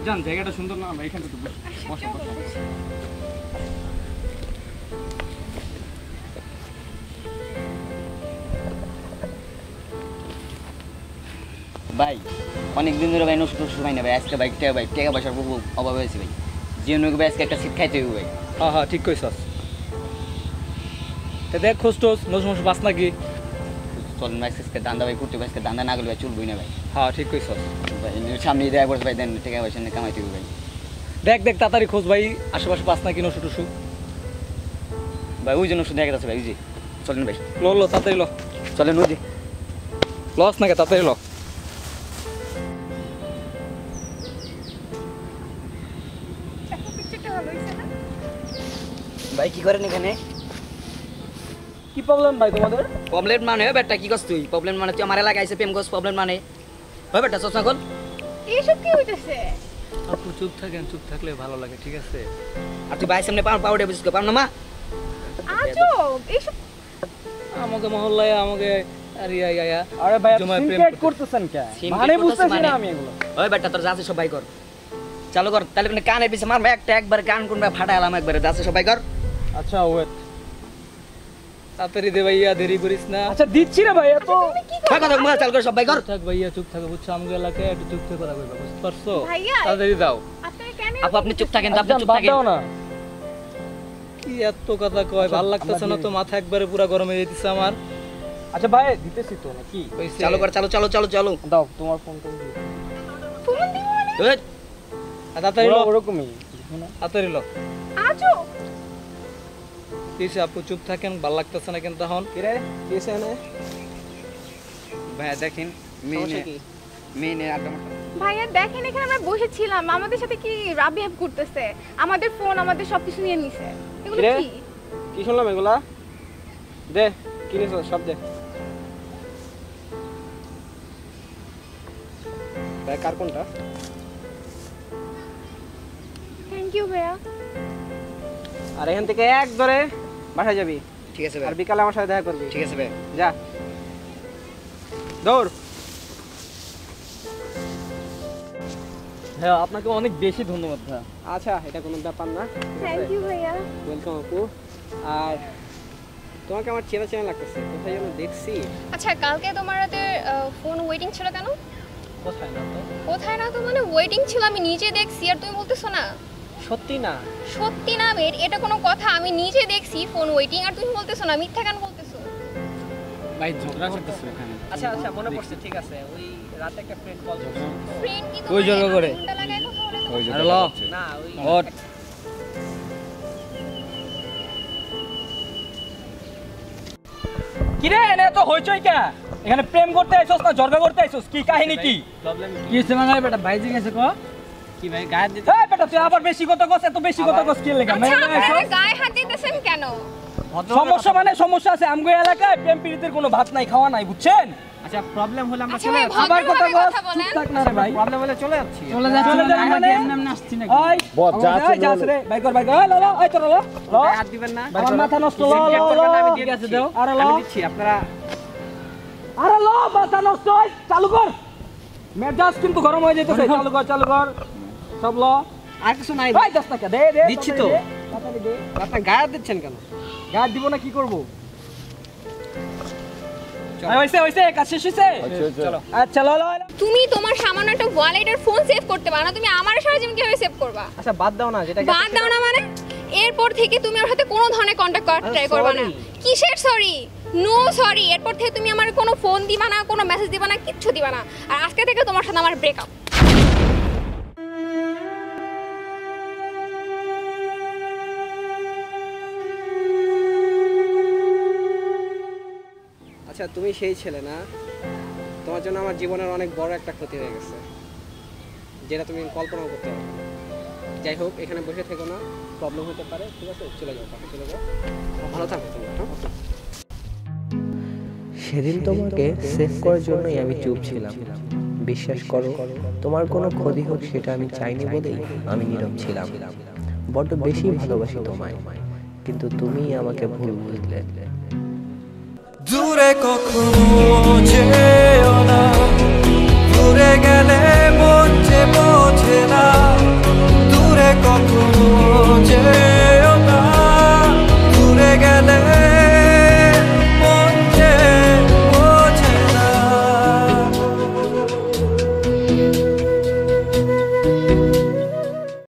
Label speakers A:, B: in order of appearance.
A: জান জায়গাটা সুন্দর না, আমরা এখানে একটু বসে
B: ভাই অনেকদিন ধরে ভাই নষ্ট সময় না ভাই, আজকে ভাই টাকা পয়সার খুব অভাব হয়েছে ভাই, জীবনে ভাই আজকে একটা শীত খাইতে হবে ভাই।
A: হ্যাঁ হ্যাঁ ঠিক কইছস। দেখ খোঁজ টোজ নষ্ট মশ বাস নাকি?
B: চলেন ভাই আজকে দান্দা ভাই করতে, আজকে দান্দা না করলে ভাই চলবই না ভাই।
A: হ্যাঁ ঠিক কইছস
B: ভাই সামনে দেয়া করছে ভাই, দেন টাকা পয়সা নিয়ে কামাইতে হবে ভাই।
A: দেখ দেখ তাড়াতাড়ি খোঁজ ভাই, আশেপাশে বাস নাকি নষ্ট টুসু।
B: ভাই ওই জন্য শুধু দেখা যাচ্ছে ভাই, ওই যে চলেন ভাই
A: লো তাড়াতাড়ি লো,
B: চলেন ওই যে
A: লস নাকি তাড়াতাড়ি লো।
B: ভাই কি করেন এখানে?
A: কি প্রবলেম ভাই তোমাদের?
B: প্রবলেম মানে বেটা কি করছ তুই? প্রবলেম মানে তুই আমার এলাকায় এসে প্রেম করছ, প্রবলেম মানে হয় বেটা চশমা খোল।
C: এইসব কি হইতেছে?
A: আপু চুপ থাকেন, চুপ থাকলে ভালো লাগে ঠিক আছে?
B: আর তুই ভাই সামনে পাউডার বিস্কুট পাম না মা?
C: আজব এইসব
A: আমাকে মহল্লায় আমাকে আরে আয়া
D: আরে ভাই
A: জমায় প্রেম
D: সিনক্রেট করতেছেন কে? মানে বুঝতেছি না আমি এগুলো।
B: ওই বেটা তোর যাচ্ছে সবাই কর, চালু কর। তাহলে মানে কানের পিছে মারবে একটা, একবার কান কোনবা ফাটাইলাম একবারে, যাচ্ছে সবাই কর।
D: আচ্ছা ওয়েট,
A: তাড়াতাড়ি দে ভাইয়া, দেরি করিস না।
D: আচ্ছা দিচ্ছি রে ভাই। এত
B: কয় কথা মার চালু কর সবাই কর।
A: থাক ভাইয়া চুপ থাকো, বুঝছো আমাদের এলাকায় একটু চুপ থেকে কথা কইবা, বুঝতে পারছো?
C: ভাইয়া
A: তাড়াতাড়ি দাও।
C: আপনারা কেন
B: আপু আপনি চুপ থাকেন, আপনি চুপ
D: বাদ
B: থাকেন।
D: দাও না।
A: কি এত কথা কয়, ভাল লাগতেছে না তো, মাথা একবারে পুরো গরম হয়ে যাইতেছে আমার।
D: আচ্ছা ভাই দিতেছি তো নাকি?
B: চালু কর, চালু চালু চালু চালু।
D: দাও তোমার ফোনটা দিও।
C: ফোন দিব মানে
B: ওই,
A: তাড়াতাড়ি লো,
D: ওরকমই
A: তাড়াতাড়ি লো।
C: আজব
A: প্লিজ আপু চুপ থাকেন, ভাল লাগতেছে না কিন্তু এখন।
D: কি রে কিসে না?
B: ভাইয়া দেখেন মেয়ে আড্ডা মারতে।
C: ভাইয়া দেখেন এখানে আমরা বসেছিলাম, আমাদের সাথে কি রাব বিহেভ করতেছে, আমাদের ফোন আমাদের সবকিছু নিয়ে নিছে। এগুলো
D: কিরে?
C: কি?
D: কি শুনলাম এগুলা? দে কি নিছ সব দে। ভাই কার কোনটা?
C: থ্যাংক ইউ ভাইয়া।
D: আর এখান থেকে এক ধরে বাসায় যাবি,
B: ঠিক আছে
D: আর
B: ভাই,
D: বিকালে আমার সাথে দেখা করবি।
B: ঠিক আছে ভাই।
D: যা দৌড়।
A: হ্যাঁ আপনাকে অনেক বেশি ধন্যবাদ ভাইয়া।
D: আচ্ছা এটা কোনো ব্যাপার না।
C: থ্যাংক ইউ ভাইয়া।
D: ওয়েলকাম আপু। আর তোমাকে আমার চেনা চেনা লাগতেছে, কোথায় যেন দেখছি।
E: আচ্ছা কালকে তোমার হাতে ফোন ওয়েটিং ছিল কেন?
A: কোথায় না তো?
E: কোথায় না তো মানে ওয়েটিং ছিল, আমি নিজে দেখছি আর তুমি বলতেছো না।
D: সত্যি না?
E: সত্যি না বের, এটা কোনো কথা? আমি নিজে দেখছি ফোন ওয়েটিং আর তুমি বলতেছো না, মিথ্যা কেন বলতেছো?
A: ভাই ঝগড়া করতেছে এখানে।
D: আচ্ছা আচ্ছা মনে পড়ছে, ঠিক আছে। ওই রাতে একটা ফ্রেন্ড কল করছিল।
E: ফ্রেন্ড কি
A: ওই জায়গা করে।
E: ঘন্টা লাগায় কথা বলে তো?
A: আরে লো
D: না ওই
A: ওঠ।
D: কি রে এনে তো হইচই কে? এখানে প্রেম করতে আইছস না ঝগড়া করতে আইছস? কি কাহিনী কি?
A: কি হইছে মানে বেটা ভাইজি গেছে কো?
D: কি ভাই গায়ে দিতে? এই বেটা তুই আবার বেশি কথা কস, এত বেশি কথা কস কি লাগা?
E: আচ্ছা আপনারা গায়ে হাত দিতেছেন কেন?
D: সমস্যা মানে সমস্যা আছে, আমগো এলাকায় প্রেম পীড়িতের কোনো ভাত নাই খাওয়া নাই, বুঝছেন? আচ্ছা প্রবলেম হলে আমরা
E: আচ্ছা ভাই
D: আবার কথা
E: ভদ্রভাবে
D: কস,
E: কথা বলেন।
D: চুপ থাক না রে ভাই। প্রবলেম হলে চলে যাচ্ছি। চলে যাই মানে এমনি আসছি নাকি? ওই
F: বস, যা আছে
D: যাস রে, ভাই কর ভাই কর। ল ল ওই তোর ল। ল হাত দিবেন না। আমার মাথা নষ্ট ল ল। আমি দিয়ে গেছে দাও। আরে ল। আমি দিচ্ছি আপনারা। আরে ল মাথা নষ্ট হয়, চালু কর। মেজাজ কিন্তু গরম হয়ে যেতেছে, চালু কর চালু কর। সব ল। আর কিছু নাই ভাই, দশ টাকা দে দে। দিচ্ছি তো। তাড়াতাড়ি দে। আপনি গায়ে দিচ্ছেন কেন? গায়ে দিব না কি করব? হইছে কাজ শেষ হইছে? চলো আচ্ছা ল ল।
E: তুমি তোমার সামান্য একটা ওয়ালেট আর ফোন সেভ করতে পারো না, তুমি আমার সারাজীবন কিভাবে সেভ করবা?
D: আচ্ছা বাদ দাও না, যেটা
E: বাদ দাও না মানে? এরপর থেকে তুমি আমার সাথে কোনো ধরনের কন্টাক্ট করার ট্রাই করবে না। কিসের সরি? No sorry. এরপর থেকে তুমি আমার কোনো ফোন দিবা না, কোনো মেসেজ দিবা না, কিচ্ছু দিবা না। আর আজকে থেকে তোমার সাথে আমার ব্রেকআপ।
D: আচ্ছা তুমি সেই ছেলে না? তোমার জন্য আমার জীবনের অনেক বড় একটা ক্ষতি হয়ে গেছে, যেটা তুমি কল্পনাও করতে পারবে না। যাই হোক এখানে বসে থেকো না, প্রবলেম হতে পারে, ঠিক আছে? চলে যাও, পাশে চলে যাও। ভালো থাকো তোমরা।
G: সেদিন তোমাকে সেভ করার জন্যই আমি চুপ ছিলাম। বিশ্বাস করো, তোমার কোনো ক্ষতি হোক সেটা আমি চাইনি বলেই আমি নীরব ছিলাম। বড্ড বেশি ভালোবাসি তোমায়, কিন্তু তুমিই আমাকে ভুল বুঝলে।
H: দূরে কখনো যে